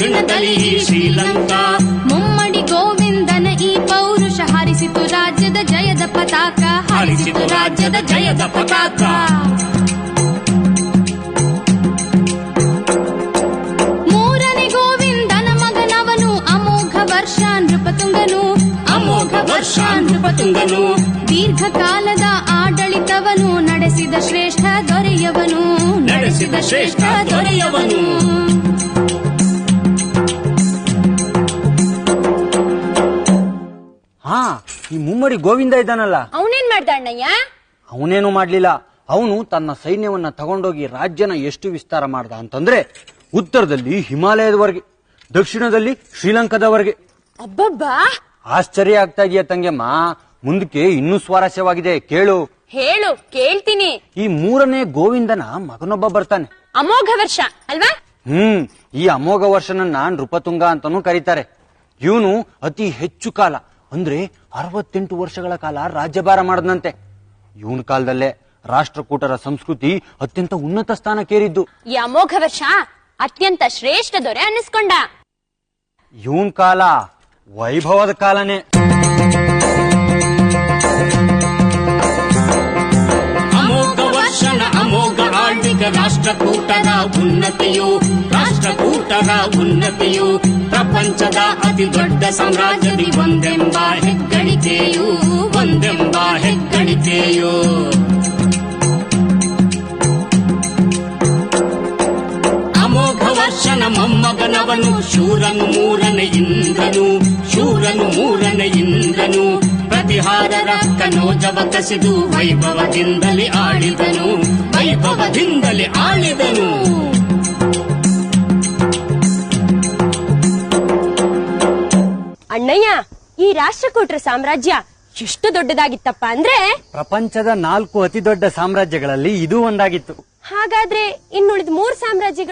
ದಕ್ಷಿಣದಲ್ಲಿ ಶ್ರೀಲಂಕಾ. ಮುಮ್ಮಡಿ ಗೋವಿಂದನ ಈ ಪೌರುಷ ಹಾರಿಸಿತು ರಾಜ್ಯದ ಜಯದ ಪತಾಕ, ಹಾರಿಸಿತು ರಾಜ್ಯದ ಜಯದ ಪತಾಕ. ಮೂರನೇ ಗೋವಿಂದನ ಮಗನವನು ಅಮೋಘ ವರ್ಷ ನೃಪತುಂಗನು, ಅಮೋಘ ವರ್ಷ ನೃಪತುಂಗನು. ದೀರ್ಘಕಾಲದ ಆಡಳಿತವನು ನಡೆಸಿದ ಶ್ರೇಷ್ಠ ದೊರೆಯವನು, ನಡೆಸಿದ ಶ್ರೇಷ್ಠ ದೊರೆಯವನು. ಹಾ, ಈ ಮುಮ್ಮಡಿ ಗೋವಿಂದ ಇದ್ದಾನಲ್ಲ, ಅವನೇನ್ ಮಾಡ್ದ ಅಣ್ಣಯ್ಯ? ಅವನೇನು ಮಾಡ್ಲಿಲ್ಲ. ಅವನು ತನ್ನ ಸೈನ್ಯವನ್ನ ತಗೊಂಡೋಗಿ ರಾಜ್ಯನ ಎಷ್ಟು ವಿಸ್ತಾರ ಮಾಡ್ದ ಅಂತಂದ್ರೆ, ಉತ್ತರದಲ್ಲಿ ಹಿಮಾಲಯದವರೆಗೆ, ದಕ್ಷಿಣದಲ್ಲಿ ಶ್ರೀಲಂಕಾದವರೆಗೆ. ಅಬ್ಬಬ್ಬಾ, ಆಶ್ಚರ್ಯ ಆಗ್ತಾ ಇದೆಯಾ ತಂಗೆಮ್ಮ? ಮುಂದಕ್ಕೆ ಇನ್ನೂ ಸ್ವಾರಸ್ಯವಾಗಿದೆ, ಕೇಳು. ಹೇಳು, ಕೇಳ್ತೀನಿ. ಈ ಮೂರನೇ ಗೋವಿಂದನ ಮಗನೊಬ್ಬ ಬರ್ತಾನೆ, ಅಮೋಘ ವರ್ಷ ಅಲ್ವಾ? ಈ ಅಮೋಘ ವರ್ಷನನ್ನ ನೃಪತುಂಗ ಅಂತಾನೂ ಕರೀತಾರೆ. ಇವನು ಅತಿ ಹೆಚ್ಚು ಕಾಲ ಅಂದ್ರೆ 68 ವರ್ಷಗಳ ಕಾಲ ರಾಜ್ಯಭಾರ ಮಾಡದಂತೆ. ಇವನ ಕಾಲದಲ್ಲೇ ರಾಷ್ಟ್ರಕೂಟರ ಸಂಸ್ಕೃತಿ ಅತ್ಯಂತ ಉನ್ನತ ಸ್ಥಾನಕ್ಕೇರಿದ್ದು. ಈ ಅಮೋಘ ವರ್ಷ ಅತ್ಯಂತ ಶ್ರೇಷ್ಠ ದೊರೆ ಅನ್ನಿಸ್ಕೊಂಡ. ಇವನ್ ಕಾಲ ವೈಭವದ ಕಾಲನೇ. ಅಮೋಘ ವರ್ಷನ ಅಮೋಘ ಆಳ್ವಿಕ ರಾಷ್ಟ್ರಕೂಟರ ಉನ್ನತಿಯು, ರಾಷ್ಟ್ರಕೂಟರ ಉನ್ನತಿಯು. ಪ್ರಪಂಚದ ಅತಿ ದೊಡ್ಡ ಸಾಮ್ರಾಜ್ಯದಿ ಒಂದೆಂಬ ಹೆಗ್ಗಳಿಕೆಯು, ಒಂದೆಂಬ ಹೆಗ್ಗಳಿಕೆಯು. ಅಮೋಘ ವರ್ಷನ ಮೊಮ್ಮಗನವನು ಶೂರನು ಮೂರನೇ ಇಂದ್ರನು, ಶೂರನು ಮೂರನೇ ಇಂದ್ರನು. ಪ್ರತಿಹಾರರ ಕನೋಜವ ಕಸಿದು ವೈಭವದಿಂದಲೇ ಆಳಿದನು, ವೈಭವದಿಂದಲೇ ಆಳಿದನು. ಅಣ್ಣಯ್ಯ, ಈ ರಾಷ್ಟ್ರಕೂಟರ ಸಾಮ್ರಾಜ್ಯ ಎಷ್ಟು ದೊಡ್ಡದಾಗಿತ್ತಪ್ಪ ಅಂದ್ರೆ, ಪ್ರಪಂಚದ 4 ಅತಿ ದೊಡ್ಡ ಸಾಮ್ರಾಜ್ಯಗಳಲ್ಲಿ ಇದು ಒಂದಾಗಿತ್ತು. ಹಾಗಾದ್ರೆ ಇನ್ನುಳಿದ 3 ಸಾಮ್ರಾಜ್ಯಗಳು